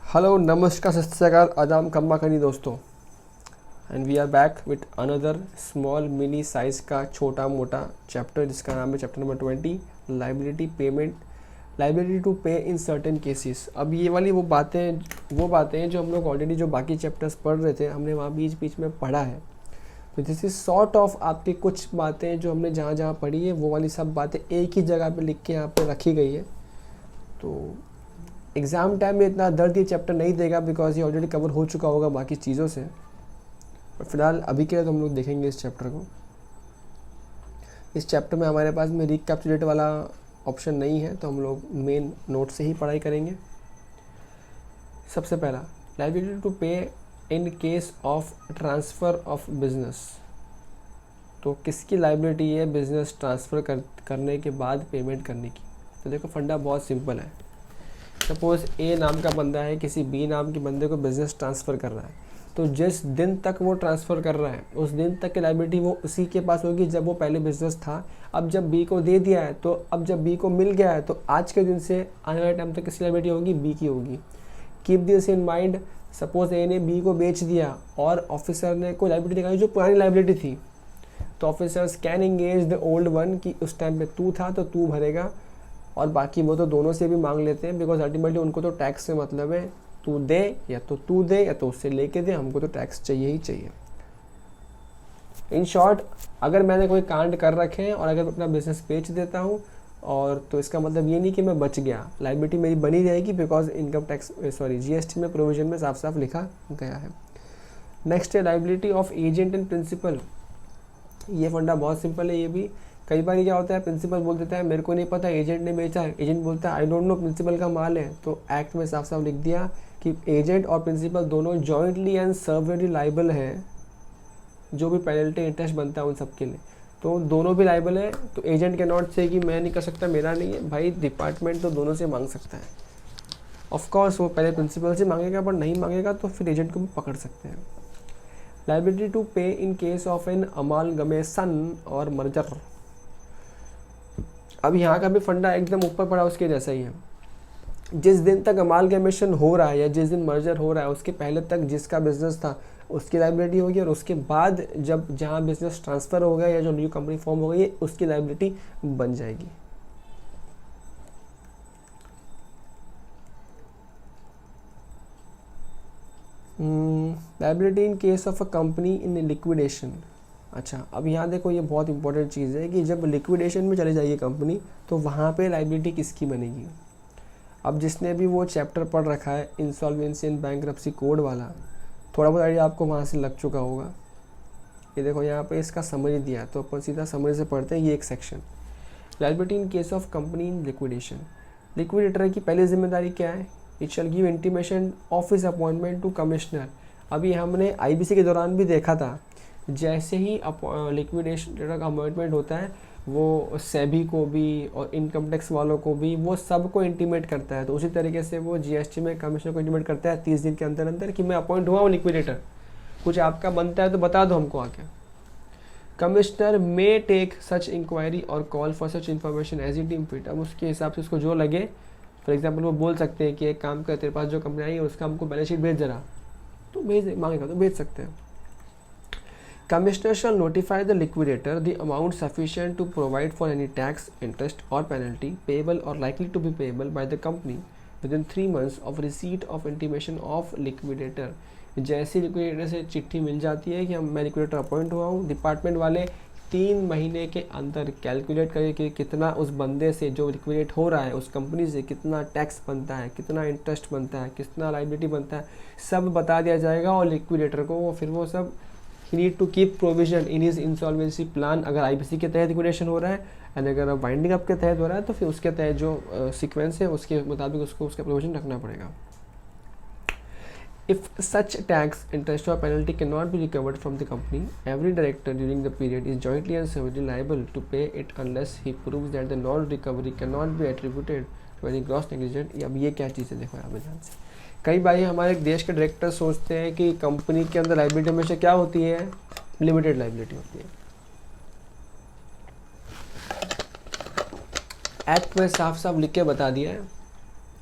Hello नमस्कार सत श्री अकाल आदाम कम्मा कनी दोस्तों। And we are back with another small mini size का छोटा मोटा चैप्टर जिसका नाम है chapter number 20 liability payment, liability to pay in certain cases. अब ये वाली वो बातें हैं जो हम लोग ऑलरेडी जो बाकी चैप्टर्स पढ़ रहे थे हमने वहाँ बीच बीच में पढ़ा है। तो दिस इज सॉर्ट ऑफ आपकी कुछ बातें जो हमने जहाँ जहाँ पढ़ी है वो वाली सब बातें एक ही जगह पे लिख के यहाँ पे रखी गई है। तो एग्ज़ाम टाइम में इतना दर्द ये चैप्टर नहीं देगा बिकॉज ये ऑलरेडी कवर हो चुका होगा बाकी चीज़ों से। पर फिलहाल अभी के लिए तो हम लोग देखेंगे इस चैप्टर को। इस चैप्टर में हमारे पास में रिकैप्चुलेट वाला ऑप्शन नहीं है तो हम लोग मेन नोट से ही पढ़ाई करेंगे। सबसे पहला liability to pay in case of transfer of business. तो किसकी लायबिलिटी है बिजनेस ट्रांसफ़र करने के बाद पेमेंट करने की। तो देखो फंडा बहुत सिंपल है। सपोज़ ए नाम का बंदा है किसी बी नाम के बंदे को बिज़नेस ट्रांसफ़र कर रहा है, तो जिस दिन तक वो ट्रांसफ़र कर रहा है उस दिन तक की लायबिलिटी वो उसी के पास होगी जब वो पहले बिज़नेस था। अब जब बी को दे दिया है तो अब जब बी को मिल गया है तो आज के दिन से आने वाले टाइम तक किसकी लायबिलिटी होगी, बी की होगी। Keep this in mind. Suppose A ने बी को बेच दिया और ऑफिसर ने कोई लायबिलिटी दिखाई जो पुरानी लायबिलिटी थी, तो officers can engage the old one कि उस टाइम पे तू था तो तू भरेगा, और बाकी वो तो दोनों से भी मांग लेते हैं बिकॉज अल्टीमेटली उनको तो टैक्स से मतलब है। तू दे या तो तू दे या तो उससे लेके दे, हमको तो टैक्स चाहिए ही चाहिए। इन शॉर्ट अगर मैंने कोई कांड कर रखे हैं और अगर अपना बिजनेस बेच देता हूँ और तो इसका मतलब ये नहीं कि मैं बच गया, लायबिलिटी मेरी बनी रहेगी बिकॉज इनकम टैक्स जीएसटी में प्रोविजन में साफ साफ लिखा गया है। नेक्स्ट है liability of agent and principal. ये फंडा बहुत सिंपल है। ये भी कई बार क्या होता है, प्रिंसिपल बोल देता है मेरे को नहीं पता एजेंट ने बेचा है, एजेंट बोलता है आई डोंट नो प्रिंसिपल का माल है। तो एक्ट में साफ साफ लिख दिया कि एजेंट और प्रिंसिपल दोनों जॉइंटली एंड सर्वली लाइबल हैं, जो भी पेनल्टी इंटरेस्ट बनता है उन सब के लिए। तो दोनों भी लाइबल है। तो एजेंट के नॉट से कि मैं नहीं कर सकता, मेरा नहीं है, भाई डिपार्टमेंट तो दोनों से मांग सकता है। ऑफकोर्स वो पहले प्रिंसिपल से मांगेगा पर नहीं मांगेगा तो फिर एजेंट को भी पकड़ सकते हैं। Liability to pay in case of an amalgamation और मर्जर। अब यहाँ का भी फंडा एकदम ऊपर पड़ा उसके जैसा ही है। जिस दिन तक अमालगमेशन हो रहा है या जिस दिन मर्जर हो रहा है उसके पहले तक जिसका बिजनेस था उसकी लायबिलिटी होगी, और उसके बाद जब जहाँ बिजनेस ट्रांसफ़र हो गया या जो न्यू कंपनी फॉर्म हो गई है उसकी लायबिलिटी बन जाएगी। Liability in case of a company in liquidation. अच्छा, अब यहाँ देखो ये बहुत इंपॉर्टेंट चीज़ है कि जब लिक्विडेशन में चली जाएगी कंपनी तो वहाँ पे लायबिलिटी किसकी बनेगी। अब जिसने भी वो चैप्टर पढ़ रखा है इंसॉल्वेंसी एंड बैंक्रप्सी कोड वाला, थोड़ा बहुत आइडिया आपको वहाँ से लग चुका होगा। ये देखो यहाँ पे इसका समरी दिया है तो अपन सीधा समरी से पढ़ते हैं। ये एक section liability in case of company in liquidation. Liquidator की पहली जिम्मेदारी क्या है, it shall give intimation of his appointment to commissioner. अभी हमने आईबीसी के दौरान भी देखा था, जैसे ही लिक्विडेशन का अपॉइंटमेंट होता है वो सेबी को भी और इनकम टैक्स वालों को भी वो सबको इंटीमेट करता है। तो उसी तरीके से वो जीएसटी में कमिश्नर को इंटीमेट करता है 30 दिन के अंदर अंदर कि मैं अपॉइंट हुआ हूँ लिक्विडेटर, कुछ आपका बनता है तो बता दो हमको आके। Commissioner may take such inquiry और call for such information as he deem fit. अब उसके हिसाब से उसको जो लगे, फॉर एग्जाम्पल वो बोल सकते हैं कि एक काम कर तेरे पास जो कंपनी आई है उसका हमको बैलेंस शीट भेज जरा, तो भेज मांगेगा तो भेज सकते हैं। Commissioner shall notify the liquidator the amount sufficient to provide for any tax, interest or penalty payable or likely to be payable by the company within 3 months of receipt of intimation of liquidator। जैसे liquidator से चिट्ठी मिल जाती है कि मैं liquidator appoint हुआ हूँ, department वाले 3 महीने के अंदर कैलकुलेट करें कि कितना उस बंदे से जो लिक्विडेट हो रहा है उस कंपनी से कितना टैक्स बनता है, कितना इंटरेस्ट बनता है, कितना लायबिलिटी बनता है, सब बता दिया जाएगा। और लिक्विडेटर को फिर वो सब he need to keep provision in his insolvency plan। अगर आईबीसी के तहत लिक्विडेशन हो रहा है एंड अगर वाइंडिंग अप के तहत हो रहा है तो फिर उसके तहत जो सीक्वेंस है उसके मुताबिक उसको उसका प्रोविजन रखना पड़ेगा। If such tax, interest or penalty cannot be recovered from the company, every director during the period is jointly and severally liable to pay it unless he proves that the non-recovery cannot be attributed to any gross negligence। अब ये क्या चीज़ है देखो यहाँ पे ध्यान से। कई बार हमारे देश के डायरेक्टर सोचते हैं कि कंपनी के अंदर लायबिलिटी हमेशा क्या होती है, लिमिटेड लायबिलिटी होती है। एक्ट में साफ साफ लिख के बता दिया है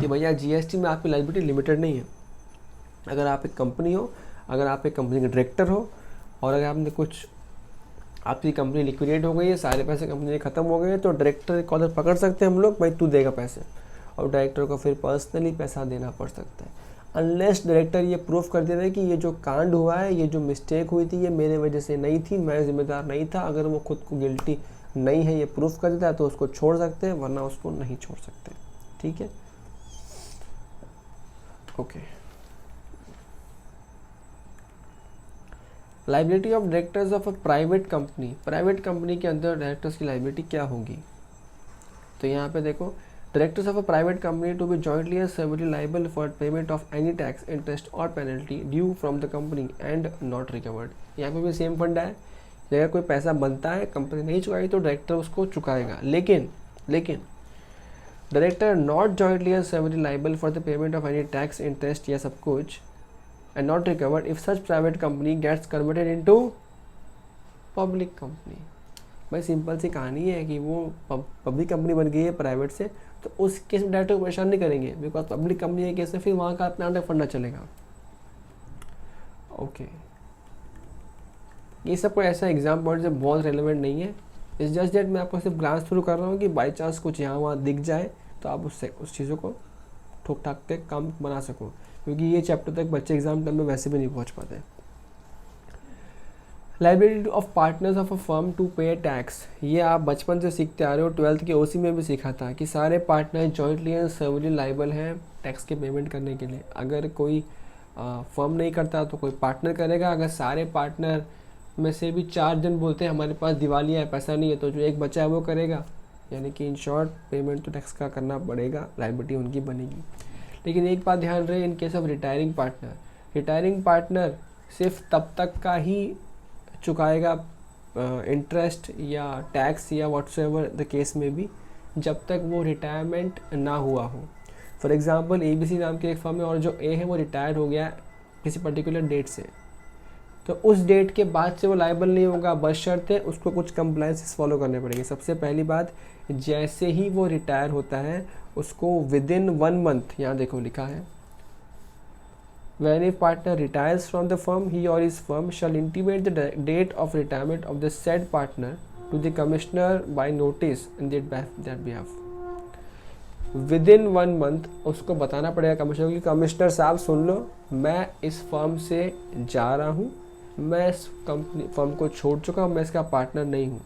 कि भैया जीएसटी में आपकी लायबिलिटी लिमिटेड नहीं है। अगर आप एक कंपनी हो, अगर आप एक कंपनी के डायरेक्टर हो और अगर आपने कुछ, आपकी कंपनी लिक्विडेट हो गई है, सारे पैसे कंपनी के ख़त्म हो गए हैं, तो डायरेक्टर को कॉलर पकड़ सकते हैं हम लोग, भाई तू देगा पैसे, और डायरेक्टर को फिर पर्सनली पैसा देना पड़ सकता है। अनलेस डायरेक्टर ये प्रूफ कर दे रहे कि ये जो कांड हुआ है, ये जो मिस्टेक हुई थी, ये मेरे वजह से नहीं थी, मैं जिम्मेदार नहीं था, अगर वो खुद को गिल्टी नहीं है ये प्रूफ कर देता है तो उसको छोड़ सकते हैं, वरना उसको नहीं छोड़ सकते। ठीक है, okay. Liability of directors of a private company, private company के अंदर डायरेक्टर्स की लाइबिलिटी क्या होगी? तो यहाँ पे देखो, directors of a private company to be jointly and severally liable for payment of any tax, interest और penalty due from the company and not recovered. यहाँ पे भी सेम फंडा है, अगर कोई पैसा बनता है, कंपनी नहीं चुकाई तो डायरेक्टर उसको चुकाएगा, लेकिन director not jointly and severally liable for the payment of any tax, interest या सब कुछ and not recovered if such private company gets converted into public company। भाई सिंपल सी कहानी है कि वो पब्लिक कंपनी बन गई है प्राइवेट से, तो उस केस में डायरेक्टर को परेशान नहीं करेंगे, बिकॉज पब्लिक कंपनी है केस में, फिर वहाँ का अपना अंडर फंडा चलेगा। ओके, ये सब कोई ऐसा एग्जाम पॉइंट से बहुत रेलिवेंट नहीं है, इट्स जस्ट दैट मैं आपको सिर्फ ग्लांस थ्रू कर रहा हूँ कि बाई चांस कुछ यहाँ वहाँ दिख जाए तो आप उससे उस चीज़ों को ठोक ठाक के काम बना सको, क्योंकि ये चैप्टर तक बच्चे एग्जाम टाइम में वैसे भी नहीं पहुंच पाते। Liability of partners of a firm to pay tax, ये आप बचपन से सीखते आ रहे हो, 12th के ओसी में भी सीखा था कि सारे partner jointly and severally liable हैं टैक्स के पेमेंट करने के लिए। अगर कोई फर्म नहीं करता तो कोई पार्टनर करेगा, अगर सारे पार्टनर में से भी 4 जन बोलते हैं हमारे पास दिवालिया है, पैसा नहीं है, तो जो एक बचा है वो करेगा, यानी कि इन शॉर्ट पेमेंट तो टैक्स का करना पड़ेगा, लाइबिलिटी उनकी बनेगी। लेकिन एक बात ध्यान रहे, इन केस ऑफ रिटायरिंग पार्टनर सिर्फ तब तक का ही चुकाएगा इंटरेस्ट या टैक्स या व्हाट्सएवर द केस में भी, जब तक वो रिटायरमेंट ना हुआ हो। फॉर एग्जांपल ABC नाम के एक फर्म है और जो A है वो रिटायर हो गया किसी पर्टिकुलर डेट से, तो उस डेट के बाद से वो लायबल नहीं होगा, बशर्ते उसको कुछ कंप्लायंसेस फॉलो करने पड़ेंगे। सबसे पहली बात, जैसे ही वो रिटायर होता है उसको विदिन 1 मंथ, यहाँ देखो लिखा है, when a partner retires from the firm, he or his firm shall intimate the date of retirement of the said partner to the commissioner by notice in that behalf। Within 1 month उसको बताना पड़ेगा commissioner की, commissioner साहब सुन लो, मैं इस firm से जा रहा हूँ, मैं इस फर्म को छोड़ चुका हूँ, मैं इसका पार्टनर नहीं हूँ।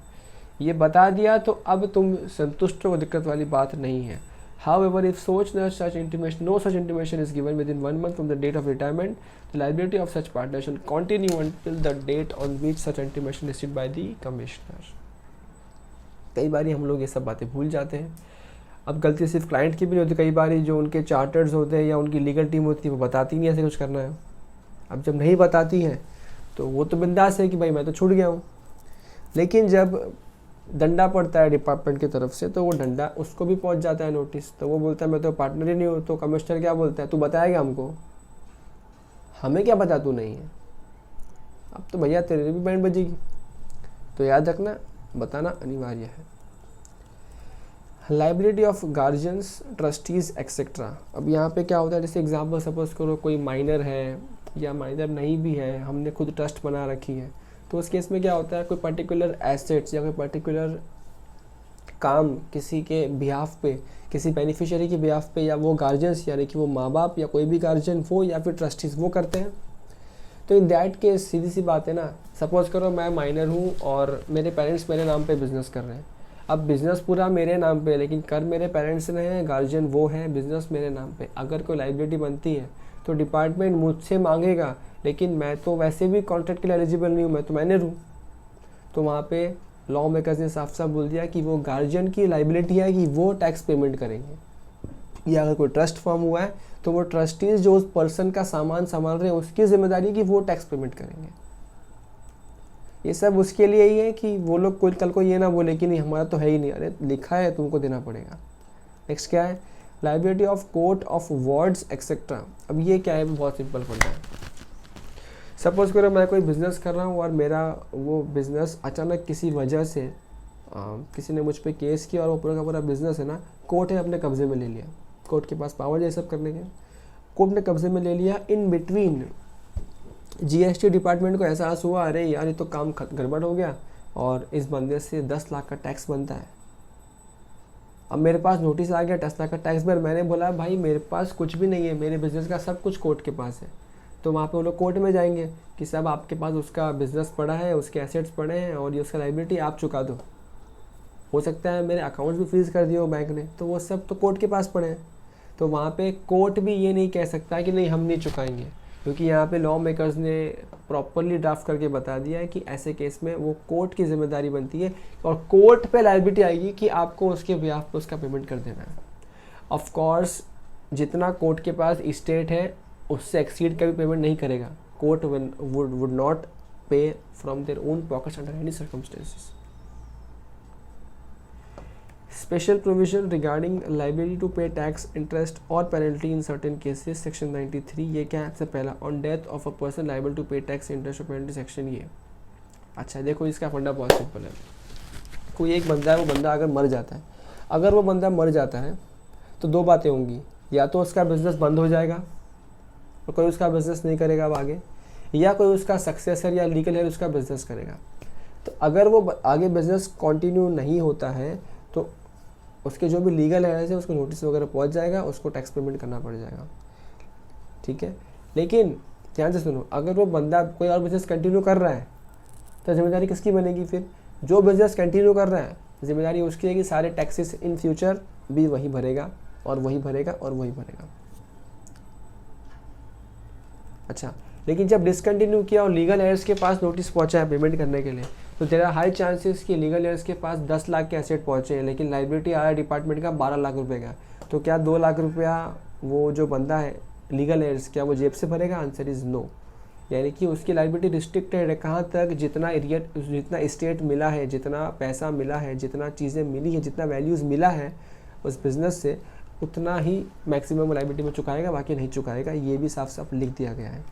ये बता दिया तो अब तुम संतुष्ट हो, दिक्कत वाली बात नहीं है। However, if no such intimation is given within 1 month from the date of retirement, the liability of such partner shall continue until the date on which such intimation is received by the commissioner। कई बार हम लोग ये सब बातें भूल जाते हैं। अब गलती सिर्फ क्लाइंट की भी नहीं होती, कई बार जो उनके चार्टर्स होते हैं या उनकी लीगल टीम होती है वो बताती नहीं ऐसे कुछ करना है। अब जब नहीं बताती है तो वो तो बिंदास है कि भाई मैं तो छूट गया हूँ, लेकिन जब डंडा पड़ता है डिपार्टमेंट की तरफ से तो वो डंडा उसको भी पहुंच जाता है नोटिस, तो वो बोलता है मैं तो पार्टनर ही नहीं हूँ, तो कमिश्नर क्या बोलता है, तू बताएगा हमको, हमें क्या पता तू नहीं है, अब तो भैया तेरे भी बैंड बजेगी। तो याद रखना, बताना अनिवार्य है। Liability of guardians, trustees etcetera. अब यहाँ पे क्या होता है, जैसे एग्जाम्पल सपोज करो कोई माइनर है या माइनर नहीं भी है, हमने खुद ट्रस्ट बना रखी है, तो उस केस में क्या होता है, कोई पर्टिकुलर एसेट्स या कोई पर्टिकुलर काम किसी के बिहाफ पे, किसी बेनिफिशियरी के बिहाफ पे, या वो गार्जियंस यानी कि वो माँ बाप या कोई भी गार्जियन वो या फिर ट्रस्टीज वो करते हैं, तो इन दैट केस सीधी सी बात है ना, सपोज करो मैं माइनर हूँ और मेरे पेरेंट्स मेरे नाम पे बिजनेस कर रहे हैं। अब बिज़नेस पूरा मेरे नाम पे, लेकिन कर मेरे पेरेंट्स ने हैं, गार्जियन वो है, बिज़नेस मेरे नाम पे। अगर कोई लाइबिलिटी बनती है तो डिपार्टमेंट मुझसे मांगेगा, लेकिन मैं तो वैसे भी कॉन्ट्रैक्ट के लिए एलिजिबल नहीं हूँ, मैं तो माइनर हूँ। तो वहाँ पे लॉ मेकर्स ने साफ साफ बोल दिया कि वो गार्जियन की लाइबिलिटी है कि वो टैक्स पेमेंट करेंगे। या अगर कोई ट्रस्ट फॉर्म हुआ है तो वो ट्रस्टीज जो उस पर्सन का सामान संभाल रहे हैं उसकी जिम्मेदारी है कि वो टैक्स पेमेंट करेंगे। ये सब उसके लिए ही है कि वो लोग कोई कल को ये ना बोले कि नहीं हमारा तो है ही नहीं, अरे लिखा है तुमको देना पड़ेगा। नेक्स्ट क्या है, liability of court of wards etcetera. अब ये क्या है, बहुत सिंपल फंडा है। सपोज करो मैं कोई बिज़नेस कर रहा हूँ और मेरा वो बिज़नेस अचानक किसी वजह से किसी ने मुझ पे केस किया और वो पूरा का पूरा बिज़नेस है ना, कोर्ट है अपने कब्जे में ले लिया, कोर्ट के पास पावर है ये सब करने के। कोर्ट ने कब्जे में ले लिया। इन बिटवीन जीएसटी डिपार्टमेंट को एहसास हुआ, अरे यार ये तो काम गड़बड़ हो गया और इस बंदे से 10 लाख का टैक्स बनता है। अब मेरे पास नोटिस आ गया 10 लाख का टैक्स बिल। मैंने बोला भाई मेरे पास कुछ भी नहीं है, मेरे बिज़नेस का सब कुछ कोर्ट के पास है। तो वहाँ पे वो लोग कोर्ट में जाएंगे कि सब आपके पास उसका बिज़नेस पड़ा है, उसके एसेट्स पड़े हैं और ये उसका लाइबिलिटी आप चुका दो। हो सकता है मेरे अकाउंट्स भी फ्रीज़ कर दिए हो बैंक ने, तो वो सब तो कोर्ट के पास पड़े हैं। तो वहाँ पे कोर्ट भी ये नहीं कह सकता कि नहीं हम नहीं चुकाएंगे, क्योंकि यहाँ पे लॉ मेकर्स ने प्रॉपरली ड्राफ्ट करके बता दिया है कि ऐसे केस में वो कोर्ट की जिम्मेदारी बनती है और कोर्ट पे लायबिलिटी आएगी कि आपको उसके बिहाफ पे उसका पेमेंट कर देना है। ऑफ कोर्स जितना कोर्ट के पास इस्टेट है उससे एक्सीड का भी पेमेंट नहीं करेगा। कोर्ट वुड नॉट पे from their own pockets under any circumstances. Special provision regarding liability to pay tax, interest or penalty in certain cases, section 93। ये क्या है? सबसे पहला, on death of a person liable to pay tax, interest or penalty, section ये। अच्छा देखो इसका फंडा बहुत सिंपल है। कोई एक बंदा है, वो बंदा अगर मर जाता है, अगर वो बंदा मर जाता है तो दो बातें होंगी, या तो उसका बिजनेस बंद हो जाएगा और कोई उसका बिजनेस नहीं करेगा अब आगे, या कोई उसका सक्सेसर या लीगल हेयर उसका बिजनेस करेगा। तो अगर वो आगे बिजनेस कंटिन्यू नहीं होता है तो उसके जो भी लीगल है ऐसे उसको नोटिस वगैरह पहुंच जाएगा, उसको टैक्स पेमेंट करना पड़ जाएगा। ठीक है, लेकिन ध्यान से सुनो, अगर वो बंदा कोई और बिजनेस कंटिन्यू कर रहा है तो जिम्मेदारी किसकी बनेगी? फिर जो बिजनेस कंटिन्यू कर रहा है जिम्मेदारी उसकी है कि सारे टैक्सेस इन फ्यूचर भी वही भरेगा और वही भरेगा और वही भरेगा। अच्छा, लेकिन जब डिसकंटिन्यू किया और लीगल एयर्स के पास नोटिस पहुंचा है पेमेंट करने के लिए, तो तेरा हाई चांसेस कि लीगल एयर्स के पास 10 लाख के एसेट पहुंचे हैं, लेकिन लाइबिलिटी आया डिपार्टमेंट का 12 लाख रुपए का। तो क्या 2 लाख रुपया वो जो बंदा है लीगल एयर्स, क्या वो जेब से भरेगा? Answer is no. यानी कि उसकी लाइबिलिटी रिस्ट्रिक्टेड है। कहाँ तक? जितना इस्टेट मिला है, जितना पैसा मिला है, जितना चीज़ें मिली है, जितना वैल्यूज़ मिला है उस बिज़नेस से, उतना ही मैक्सिमम लाइबिलिटी में चुकाएगा, बाकी नहीं चुकाएगा। ये भी साफ साफ लिख दिया गया है।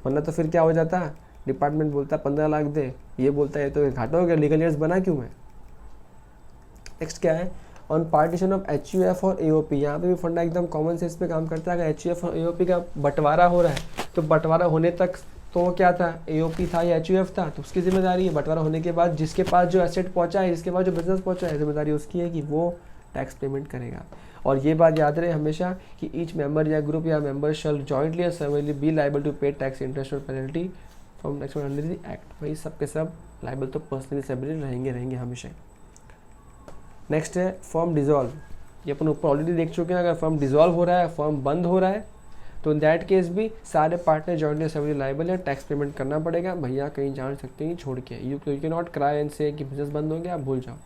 वरना तो फिर क्या हो जाता है, डिपार्टमेंट बोलता है 15 लाख दे, ये बोलता है तो घाटा हो गया, लीगल एयर्स बना क्यों मैं। नेक्स्ट क्या है? ऑन पार्टीशन ऑफ HUF और AOP। यहाँ पे भी फंडा एकदम कॉमन सेंस पे काम करता है। अगर HUF और AOP का बंटवारा हो रहा है तो बंटवारा होने तक तो क्या था, AOP था या HUF था, तो उसकी जिम्मेदारी है। बंटवारा होने के बाद जिसके पास जो एसेट पहुंचा है, जिसके पास जो बिजनेस पहुंचा है, जिम्मेदारी उसकी है कि वो टैक्स पेमेंट करेगा। और ये बात याद रहे हमेशा कि ईच मेंबर या ग्रुप या मेंबर शैल जॉइंटली और severally be liable to pay tax, interest और penalty from next under the act. भाई सब के सब लाइबल तो पर्सनली सेवरली रहेंगे हमेशा। नेक्स्ट है फर्म डिजॉल्व। ये अपन ऊपर ऑलरेडी देख चुके हैं। अगर फर्म डिजॉल्व हो रहा है, फर्म बंद हो रहा है, तो इन दैट केस भी सारे पार्टनर जॉइंटली सेवरली लाइबल है, टैक्स पेमेंट करना पड़ेगा। भैया कहीं जान सकते हैं छोड़ के, you can not cry and से कि बिजनेस बंद हो गया, आप भूल जाओ।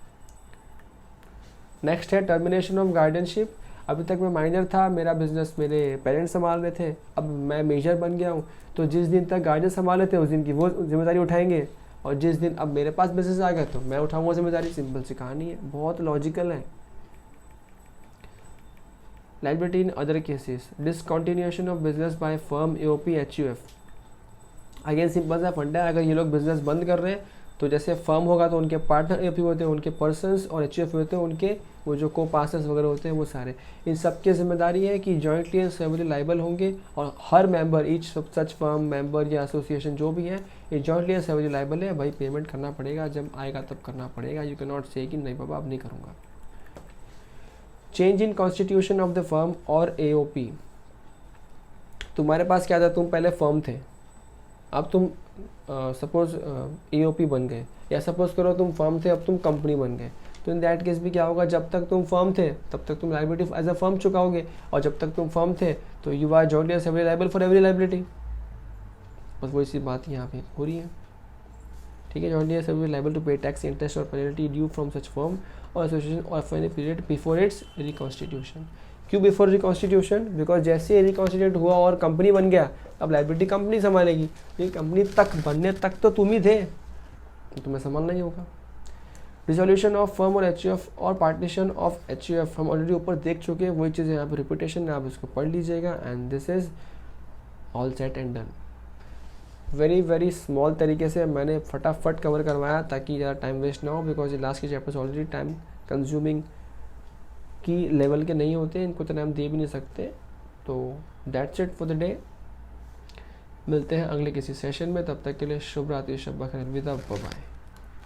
नेक्स्ट है टर्मिनेशन ऑफ गार्डियनशिप। अभी तक मैं माइनर था, मेरा बिजनेस मेरे पेरेंट्स संभाल रहे थे, अब मैं मेजर बन गया हूँ, तो जिस दिन तक गार्डियन संभाल रहे थे उस दिन की वो जिम्मेदारी उठाएंगे, और जिस दिन अब मेरे पास बिजनेस आ गया तो मैं उठाऊंगा जिम्मेदारी। सिंपल सी कहानी है, बहुत लॉजिकल है। Liability in other cases, discontinuation of business by firm, AOP, HUF। Again simple सा फंडा है, अगर ये लोग बिजनेस बंद कर रहे हैं तो जैसे फर्म होगा तो उनके पार्टनर AOP होते हैं, उनके पर्सन्स, और HUF होते हैं उनके वो जो को पार्टनर्स वगैरह होते हैं वो सारे। इन सब की जिम्मेदारी है कि जॉइंटली एंड सेवरली लाइबल होंगे, और हर member, each such firm, member या एसोसिएशन जो भी है, ये जॉइंटली एंड सेवरली लाइबल है। भाई पेमेंट करना पड़ेगा, जब आएगा तब करना पड़ेगा। यू कैन नॉट से कि नहीं बाबा अब नहीं करूँगा। Change in constitution of the firm और AOP। तुम्हारे पास क्या था, तुम पहले फर्म थे, अब तुम सपोज AOP बन गए, या सपोज करो तुम फर्म थे अब तुम कंपनी बन गए। तो इन दैट केस भी क्या होगा, जब तक तुम फर्म थे तब तक तुम लायबिलिटी एज अ फर्म चुकाओगे, और जब तक तुम फर्म थे तो you are jointly and severally liable for every liability. बस वही सी बात यहाँ पे हो रही है। ठीक है, jointly and severally liable to pay tax, interest और penalty due from such firm और एसोसिएशन और for any period before its reconstitution. क्यों बिफोर रिकॉन्स्टिट्यूशन? बिकॉज जैसे रिकॉन्स्टिट्यूट हुआ और कंपनी बन गया, अब लायबिलिटी कंपनी संभालेगी। ये कंपनी तक बनने तक तो तुम ही थे, तो तुम्हें संभालना ही होगा। रिजोल्यूशन ऑफ फर्म और HUF और पार्टीशन ऑफ HUF हम ऑलरेडी ऊपर देख चुके हैं, वही चीज़ यहाँ पे रिपीटेशन है, आप इसको पढ़ लीजिएगा। And this is all set and done. Very very small तरीके से मैंने फटाफट कवर करवाया ताकि ज़्यादा टाइम वेस्ट ना हो, बिकॉज ये लास्ट के चैप्टर्स ऑलरेडी टाइम कंज्यूमिंग की लेवल के नहीं होते, इनको तो हम दे भी नहीं सकते। तो that's it for the day, मिलते हैं अगले किसी सेशन में, तब तक के लिए शुभ रात्रि, शुभ बखैर, अलविदा, बाय बाय।